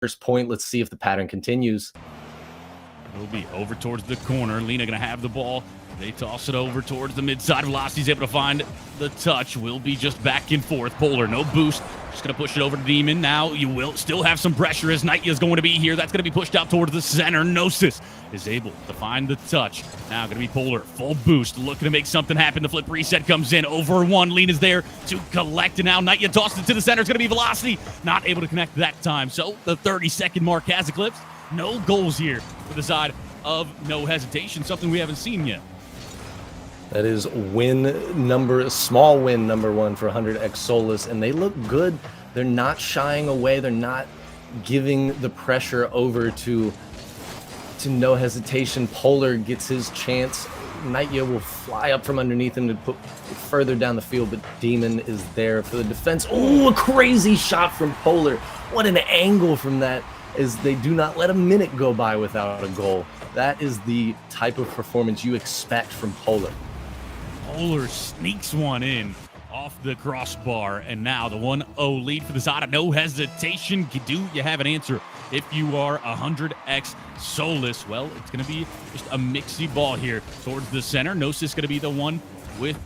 first point. Let's see if the pattern continues. Will be over towards the corner. Lena going to have the ball. They toss it over towards the mid side. Velocity's able to find the touch. Will be just back and forth. Polar, no boost. Just going to push it over to Demon. Now you will still have some pressure as Nightya is going to be here. That's going to be pushed out towards the center. Gnosis is able to find the touch. Now going to be Polar. Full boost. Looking to make something happen. The flip reset comes in. Over one. Lena's there to collect. And now Nightya tosses it to the center. It's going to be Velocity. Not able to connect that time. So the 30-second mark has eclipsed. No goals here for the side of No Hesitation. Something we haven't seen yet. That is small win number one for 100xSolis, and they look good. They're not shying away. They're not giving the pressure over to No Hesitation. Polar gets his chance. Nightya will fly up from underneath him to put further down the field, but Demon is there for the defense. Oh, a crazy shot from Polar. What an angle from that, is they do not let a minute go by without a goal. That is the type of performance you expect from Polar. Polar sneaks one in off the crossbar, and now the 1-0 lead for the side of No Hesitation. Do you have an answer if you are 100xSolis? Well, it's going to be just a mixy ball here towards the center. Gnosis going to be the one with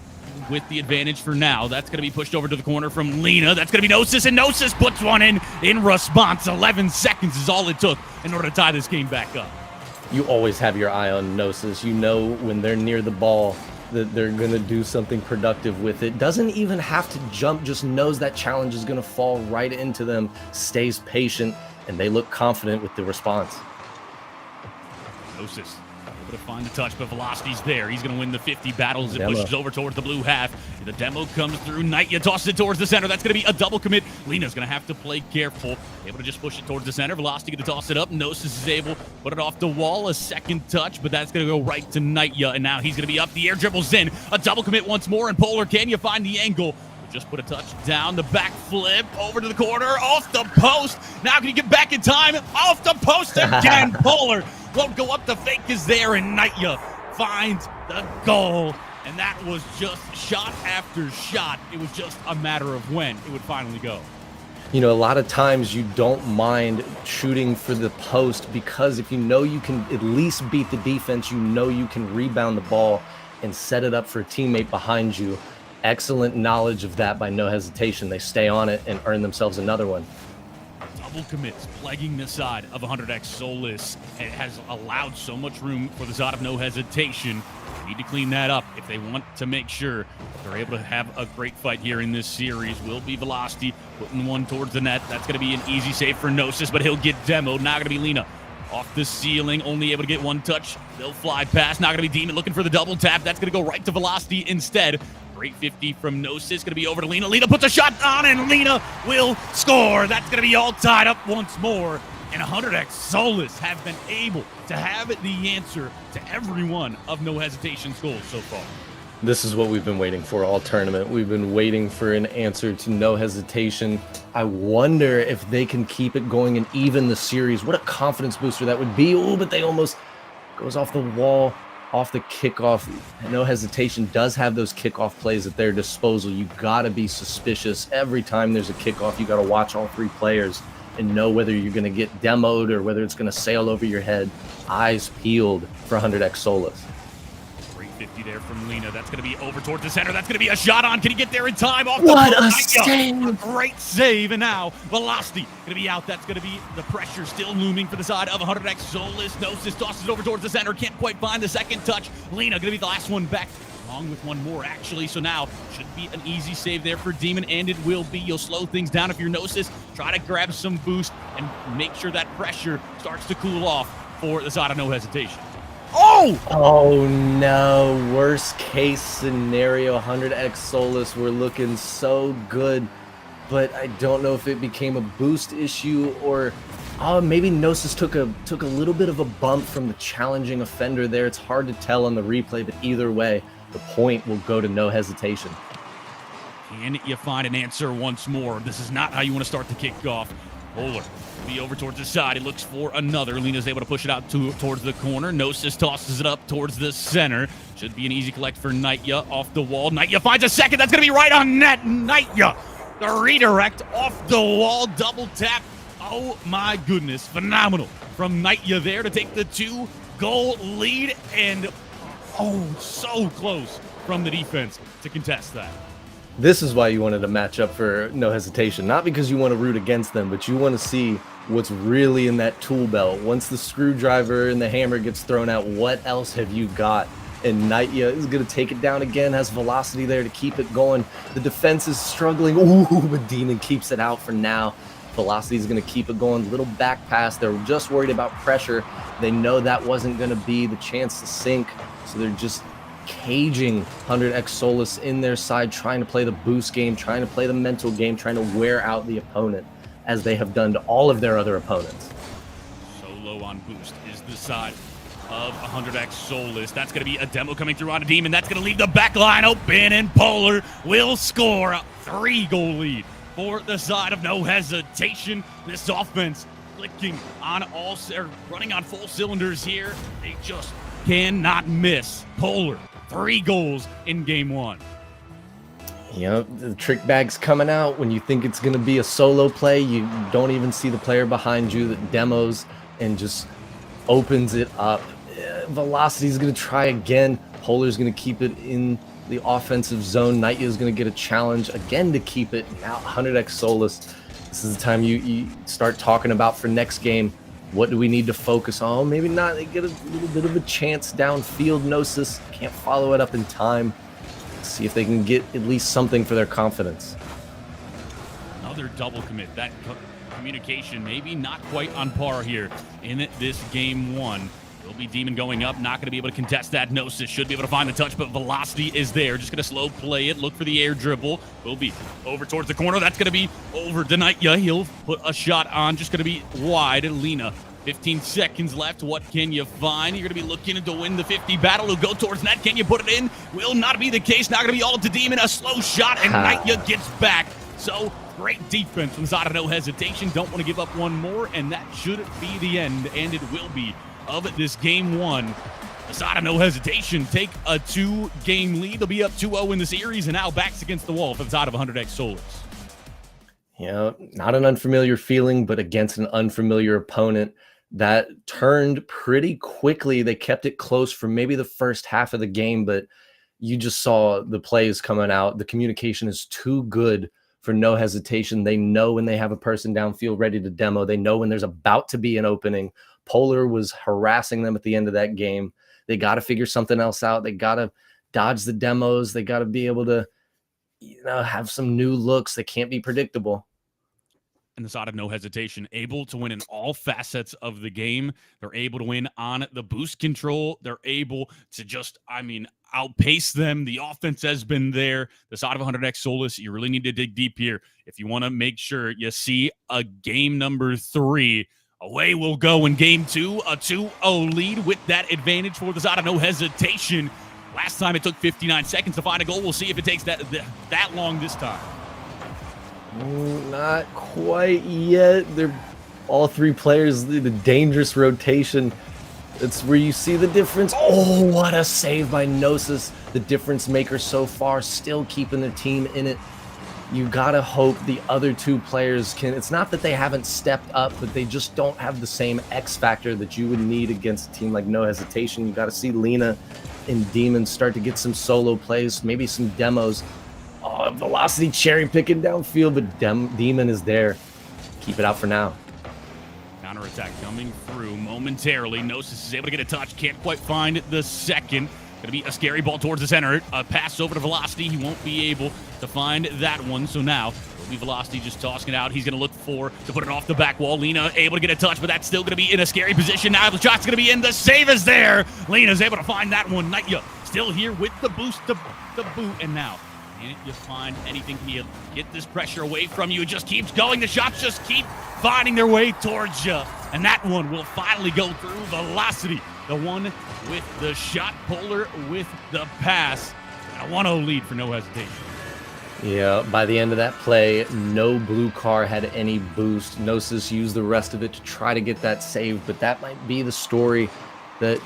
the advantage for now. That's going to be pushed over to the corner from Lena. That's going to be Gnosis, and Gnosis puts one in response. 11 seconds is all it took in order to tie this game back up. You always have your eye on Gnosis. You know when they're near the ball that they're going to do something productive with it. Doesn't even have to jump, just knows that challenge is going to fall right into them, stays patient, and they look confident with the response. Gnosis able to find the touch, but Velocity's there. He's going to win the 50 battles. It Demo pushes over towards the blue half. The demo comes through. Nightya tosses it towards the center. That's going to be a double commit. Lena's going to have to play careful. Able to just push it towards the center. Velocity going to toss it up. Gnosis is able to put it off the wall. A second touch, but that's going to go right to Nightya. And now he's going to be up. The air dribbles in. A double commit once more. And Polar, can you find the angle? Just put a touch down. The back flip over to the corner. Off the post. Now can you get back in time? Off the post again. Polar won't go up. The fake is there, and Nightya finds the goal. And that was just shot after shot. It was just a matter of when it would finally go. You know, a lot of times you don't mind shooting for the post, because if you know you can at least beat the defense, you know you can rebound the ball and set it up for a teammate behind you. Excellent knowledge of that by No Hesitation. They stay on it and earn themselves another one. Double commits plaguing the side of 100xSolis. It has allowed so much room for the side of No Hesitation. They need to clean that up if they want to make sure they're able to have a great fight here in this series. Will be Velocity putting one towards the net. That's going to be an easy save for Gnosis, but he'll get demoed. Now going to be Lena off the ceiling, only able to get one touch. They'll fly past. Now going to be Demon looking for the double tap. That's going to go right to Velocity instead. Great 50 from Gnosis. Going to be over to Lena. Lena puts a shot on, and Lena will score. That's going to be all tied up once more. And 100xSolis have been able to have the answer to every one of No Hesitation's goals so far. This is what we've been waiting for all tournament. We've been waiting for an answer to No Hesitation. I wonder if they can keep it going and even the series. What a confidence booster that would be. Oh, but they almost goes off the wall, off the kickoff. No Hesitation does have those kickoff plays at their disposal. You got to be suspicious. Every time there's a kickoff, you got to watch all three players and know whether you're going to get demoed or whether it's going to sail over your head. Eyes peeled for 100xSolis. 50 there from Lena. That's going to be over towards the center. That's going to be a shot on. Can he get there in time? Off what the a save! A great save. And now Velocity going to be out. That's going to be the pressure still looming for the side of 100xSolis. Gnosis tosses it over towards the center. Can't quite find the second touch. Lena going to be the last one back, along with one more actually. So now should be an easy save there for Demon, and it will be. You'll slow things down if you're Gnosis. Try to grab some boost and make sure that pressure starts to cool off for the side of No Hesitation. Oh no, worst case scenario. 100xSolis were looking so good, but I don't know if it became a boost issue or maybe Gnosis took a little bit of a bump from the challenging offender there. It's hard to tell on the replay, but either way, the point will go to No Hesitation. Can you find an answer once more? This is not how you want to start the kickoff. Polar be over towards the side. He looks for another. Lena's able to push it out towards the corner. Gnosis tosses it up towards the center. Should be an easy collect for Nightya off the wall. Nightya finds a second. That's going to be right on net. Nightya, the redirect off the wall. Double tap Oh my goodness, phenomenal from Nightya there to take the 2-goal lead, and so close from the defense to contest that. This is why you wanted to match up for No Hesitation, not because you want to root against them, but you want to see what's really in that tool belt. Once the screwdriver and the hammer gets thrown out, what else have you got? And Nightya is going to take it down again, has velocity there to keep it going. The defense is struggling. Ooh, but Demon keeps it out for now. Velocity is going to keep it going. Little back pass. They're just worried about pressure. They know that wasn't going to be the chance to sink, so they're just caging 100xSolis in their side, trying to play the boost game, trying to play the mental game, trying to wear out the opponent, as they have done to all of their other opponents. So low on boost is the side of 100xSolis. That's going to be a demo coming through on a Demon. That's going to leave the back line open, and Polar will score a 3-goal lead for the side of No Hesitation. This offense clicking on running on full cylinders here. They just cannot miss. Polar, 3 goals in game 1. Yep, the trick bag's coming out. When you think it's going to be a solo play, you don't even see the player behind you that demos and just opens it up. Velocity is going to try again. Polar's going to keep it in the offensive zone. Nightya is going to get a challenge again to keep it. Now 100xSolis. This is the time you start talking about for next game. What do we need to focus on? Maybe not. They get a little bit of a chance downfield. Gnosis can't follow it up in time. See if they can get at least something for their confidence. Another double commit. That communication maybe not quite on par here in this game 1. Will be Demon going up, not going to be able to contest that. Gnosis should be able to find the touch, but Velocity is there. Just going to slow play it, look for the air dribble. Will be over towards the corner. That's going to be over to Nightya. He'll put a shot on, just going to be wide. And Lena, 15 seconds left. What can you find? You're going to be looking to win the 50 battle. He'll go towards net. Can you put it in? Will not be the case. Not going to be all up to Demon. A slow shot, and Nightya gets back. So great defense from Zada No Hesitation. Don't want to give up one more, and that should be the end, and it will be, of this game 1. Zada No Hesitation take a 2-game lead. They'll be up 2-0 in the series, and now backs against the wall for the side of 100xSolis. Yeah, not an unfamiliar feeling, but against an unfamiliar opponent. That turned pretty quickly. They kept it close for maybe the first half of the game, but you just saw the plays coming out. The communication is too good for No Hesitation. They know when they have a person downfield ready to demo. They know when there's about to be an opening. Polar was harassing them at the end of that game. They got to figure something else out. They got to dodge the demos. They got to be able to, have some new looks. They can't be predictable. And the side of No Hesitation, able to win in all facets of the game. They're able to win on the boost control. They're able to just, outpace them. The offense has been there. The side of 100xSolis, you really need to dig deep here if you want to make sure you see a game number 3. Away we'll go in game 2, a 2-0 lead with that advantage for the side of No Hesitation. Last time it took 59 seconds to find a goal. We'll see if it takes that long this time. Not quite yet. They're all 3 players, the dangerous rotation. It's where you see the difference. Oh, what a save by Gnosis. The difference maker so far, still keeping the team in it. You gotta hope the other 2 players can. It's not that they haven't stepped up, but they just don't have the same X factor that you would need against a team like No Hesitation. You gotta see Lena and Demon start to get some solo plays, maybe some demos. Oh, Velocity cherry picking downfield, but Demon is there. Keep it out for now. Counterattack coming through momentarily. Gnosis is able to get a touch. Can't quite find the second. Going to be a scary ball towards the center. A pass over to Velocity. He won't be able to find that one. So now it'll be Velocity just tossing it out. He's going to look to put it off the back wall. Lena able to get a touch, but that's still going to be in a scary position. Now the shot's going to be in. The save is there. Lena's able to find that one. Nightya still here with the boost, the boot. And now, can you find anything? Can you get this pressure away from you? It just keeps going. The shots just keep finding their way towards you. And that one will finally go through. Velocity, the one with the shot. Polar with the pass. And a 1-0 lead for No Hesitation. Yeah, by the end of that play, no blue car had any boost. Gnosis used the rest of it to try to get that saved, but that might be the story that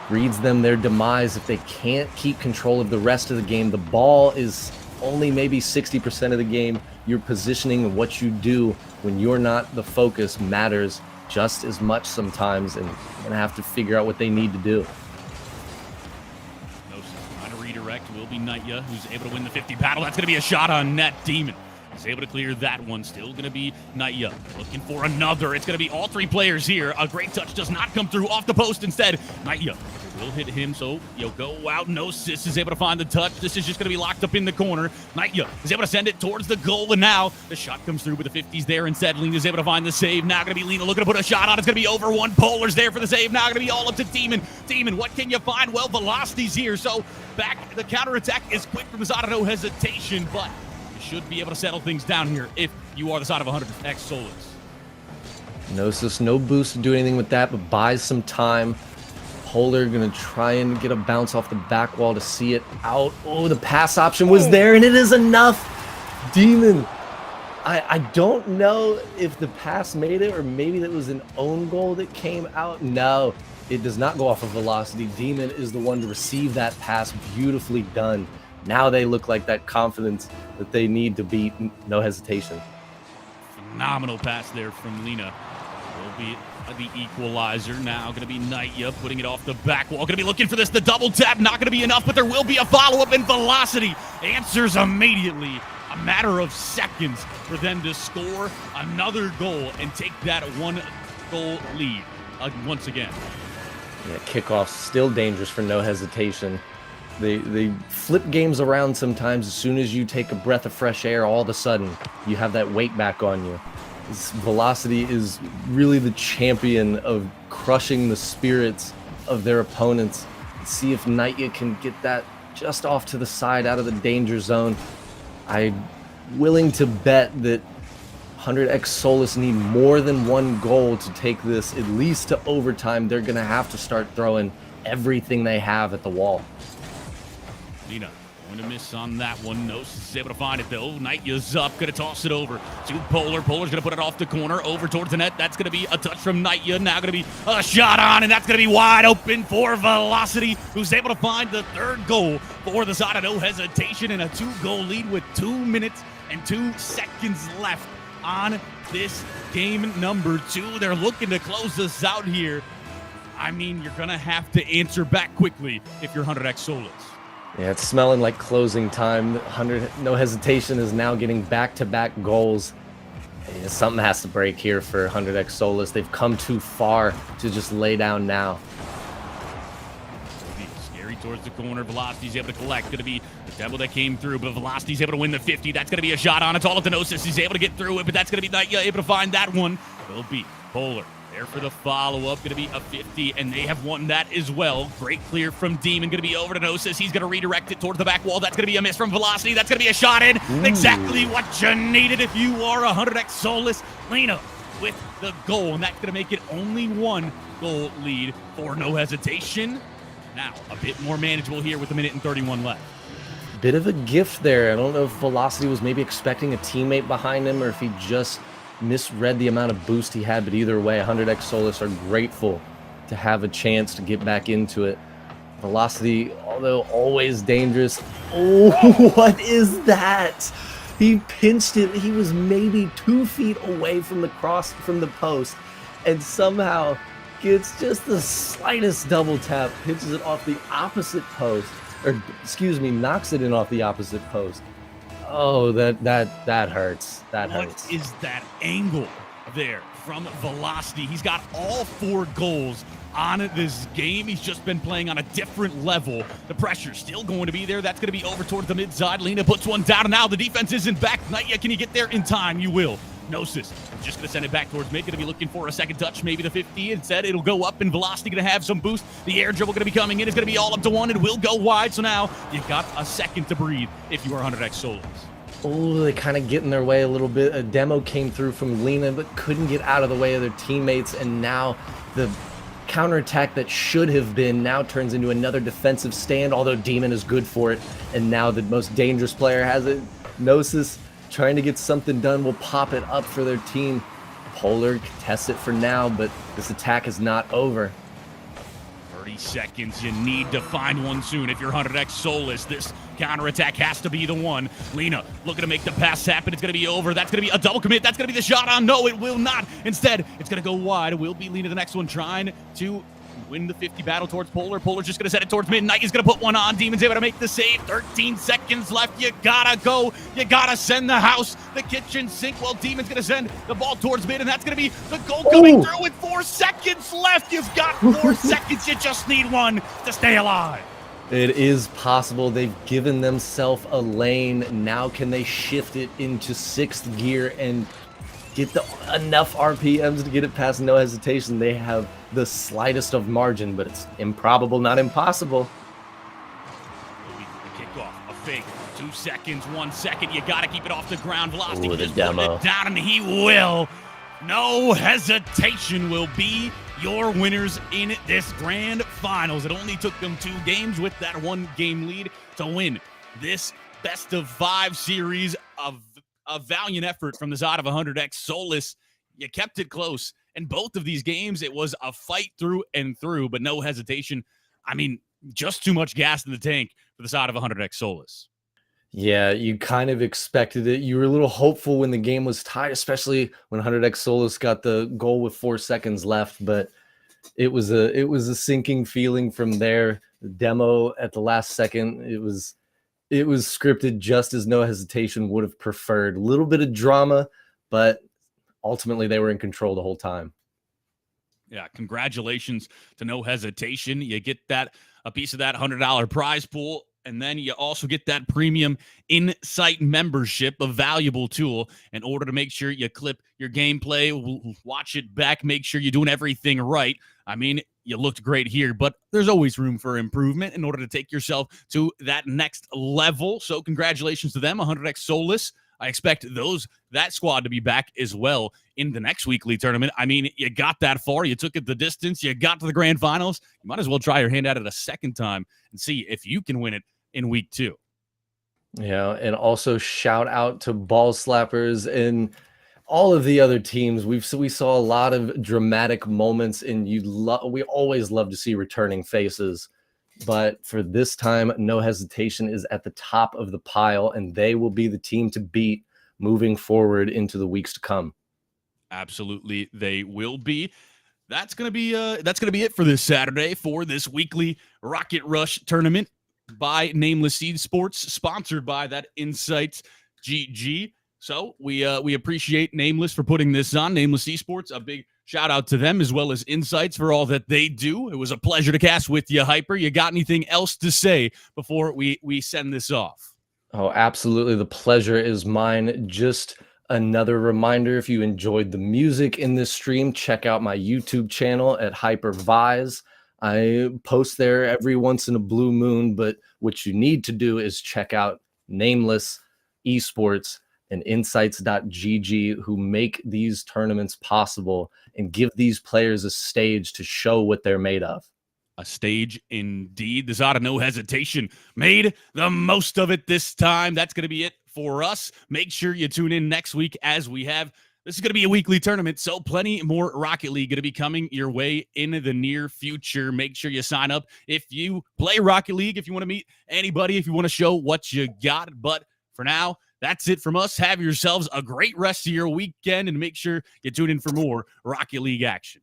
reads them their demise if they can't keep control of the rest of the game. The ball is only maybe 60% of the game. Your positioning and what you do when you're not the focus matters just as much sometimes, and you're gonna have to figure out what they need to do. Trying to redirect will be Nightya, who's able to win the 50 battle. That's gonna be a shot on net. Demon is able to clear that one. Still gonna be Nightya looking for another. It's gonna be all three players here. A great touch does not come through, off the post instead. Nightya will hit him, so you'll go out. Gnosis is able to find the touch. This is just going to be locked up in the corner. Nightya is able to send it towards the goal, and now the shot comes through with the 50s there instead. Lena is able to find the save. Now going to be Lena looking to put a shot on. It's going to be over one. Polar's there for the save. Now going to be all up to Demon. Demon, what can you find? Well, Velocity's here, so back. The counterattack is quick from the side of No Hesitation, but you should be able to settle things down here if you are the side of 100xSolis. Gnosis, no boost to do anything with that, but buys some time. Polar gonna try and get a bounce off the back wall to see it out. Oh, the pass option was there, and it is enough. Demon, I don't know if the pass made it, or maybe that was an own goal that came out. No, it does not go off of Velocity. Demon is the one to receive that pass. Beautifully done. Now they look like that confidence that they need to beat No Hesitation. Phenomenal pass there from Lena. Will be the equalizer. Now going to be Nightya putting it off the back wall. Going to be looking for this. The double tap, not going to be enough, but there will be a follow-up, and Velocity answers immediately. A matter of seconds for them to score another goal and take that one-goal lead once again. Yeah, kickoff's still dangerous for No Hesitation. They flip games around sometimes. As soon as you take a breath of fresh air, all of a sudden you have that weight back on you. This Velocity is really the champion of crushing the spirits of their opponents. See if Nightya can get that just off to the side out of the danger zone. I'm willing to bet that 100xSolis need more than one goal to take this at least to overtime. They're going to have to start throwing everything they have at the wall. Lena going to miss on that one. Gnosis is able to find it, though. Nightya's up, going to toss it over to Polar. Polar's going to put it off the corner, over towards the net. That's going to be a touch from Nightya. Now going to be a shot on, and that's going to be wide open for Velocity, who's able to find the third goal for the side of No Hesitation, and a 2-goal lead with 2 minutes and 2 seconds left on this game number 2. They're looking to close this out here. I mean, you're going to have to answer back quickly if you're 100xSolis. Yeah, it's smelling like closing time. No Hesitation is now getting back-to-back goals. Yeah, something has to break here for 100xSolis. They've come too far to just lay down now. Scary towards the corner. Velocity's able to collect. Going to be the Devil that came through, but Velocity's able to win the 50. That's going to be a shot on. It's all at the Gnosis. He's able to get through it, but that's going to be Nightya able to find that one. Will be Polar there for the follow-up. Going to be a 50, and they have won that as well. Great clear from Demon. Going to be over to Gnosis. He's going to redirect it towards the back wall. That's going to be a miss from Velocity. That's going to be a shot in. Ooh. Exactly what you needed if you are 100xSolis. Lena with the goal, and that's going to make it only 1-goal lead for No Hesitation. Now, a bit more manageable here with 1:31 left. Bit of a gift there. I don't know if Velocity was maybe expecting a teammate behind him, or if he just misread the amount of boost he had, but either way, 100xSolis are grateful to have a chance to get back into it. Velocity, although always dangerous. Oh, what is that? He pinched it. He was maybe 2 feet away from the post, and somehow gets just the slightest double tap, pitches it off the opposite post, or excuse me, knocks it in off the opposite post. Oh, that hurts. That hurts. What is that angle there from Velocity? He's got all 4 goals on this game. He's just been playing on a different level. The pressure's still going to be there. That's going to be over towards the mid-side. Lena puts one down, and now the defense isn't back. Nightya, can you get there in time? You will. Gnosis just going to send it back towards mid. Going to be looking for a second touch, maybe the 50. Instead, it'll go up, and Velocity going to have some boost. The air dribble going to be coming in. It's going to be all up to 1. It will go wide, so now you got a second to breathe if you are 100xSolis. Oh, they kind of get in their way a little bit. A demo came through from Lena, but couldn't get out of the way of their teammates, and now the counterattack that should have been now turns into another defensive stand, although Demon is good for it, and now the most dangerous player has it. Gnosis trying to get something done will pop it up for their team. Polar contests it for now, but this attack is not over. 30 seconds. You need to find one soon. If you're 100xSolis, this counterattack has to be the one. Lena looking to make the pass happen. It's going to be over. That's going to be a double commit. That's going to be the shot on. No, it will not. Instead, it's going to go wide. Will be Lena the next one trying to win the 50 battle towards Polar. Polar's just going to set it towards midnight. He's going to put one on. Demon's able to make the save. 13 seconds left. You gotta go. You gotta send the house, the kitchen sink. Well, Demon's going to send the ball towards mid, and that's going to be the goal coming through with 4 seconds left. You've got 4 seconds. You just need one to stay alive. It is possible. They've given themselves a lane. Now can they shift it into 6th gear and get enough RPMs to get it past No Hesitation? They have the slightest of margin, but it's improbable, not impossible. The kickoff, a fake, 2 seconds, 1 second. You got to keep it off the ground. Velocity Ooh, the just demo. putting it down, and he will. No Hesitation will be your winners in this grand finals. It only took them 2 games with that 1-game lead to win this best of 5 series of a valiant effort from the side of 100xSolis. You kept it close. And both of these games, it was a fight through and through, but no hesitation. I mean, just too much gas in the tank for the side of 100xSolis. Yeah, you kind of expected it. You were a little hopeful when the game was tied, especially when 100xSolis got the goal with 4 seconds left, but it was a sinking feeling from there. The demo at the last second, it was scripted just as No Hesitation would have preferred. A little bit of drama, but ultimately they were in control the whole time. Yeah, congratulations to No Hesitation. You get a piece of that $100 prize pool, and then you also get that premium Insight membership, a valuable tool in order to make sure you clip your gameplay, watch it back, make sure you're doing everything right. I mean, you looked great here, but there's always room for improvement in order to take yourself to that next level. So congratulations to them, 100xSolis. I expect that squad to be back as well in the next weekly tournament. I mean, you got that far. You took it the distance. You got to the grand finals. You might as well try your hand at it a second time and see if you can win it in week 2. Yeah, and also shout out to Ball Slappers and all of the other teams. We saw a lot of dramatic moments, and we always love to see returning faces. But for this time, No Hesitation is at the top of the pile, and they will be the team to beat moving forward into the weeks to come. Absolutely, they will be. That's gonna be it for this Saturday for this weekly Rocket Rush tournament by Nameless Esports, sponsored by that Insights GG. So we appreciate Nameless for putting this on. Nameless Esports, a big shout out to them, as well as Insights for all that they do. It was a pleasure to cast with you, Hyper. You got anything else to say before we send this off? Oh, absolutely. The pleasure is mine. Just another reminder, if you enjoyed the music in this stream, check out my YouTube channel at HyperVise. I post there every once in a blue moon, but what you need to do is check out Nameless Esports and Insights.gg, who make these tournaments possible and give these players a stage to show what they're made of. A stage indeed. The Zada No Hesitation made the most of it this time. That's going to be it for us. Make sure you tune in next week as we have. This is going to be a weekly tournament, so plenty more Rocket League going to be coming your way in the near future. Make sure you sign up if you play Rocket League, if you want to meet anybody, if you want to show what you got. But for now, that's it from us. Have yourselves a great rest of your weekend, and make sure you tune in for more Rocket League action.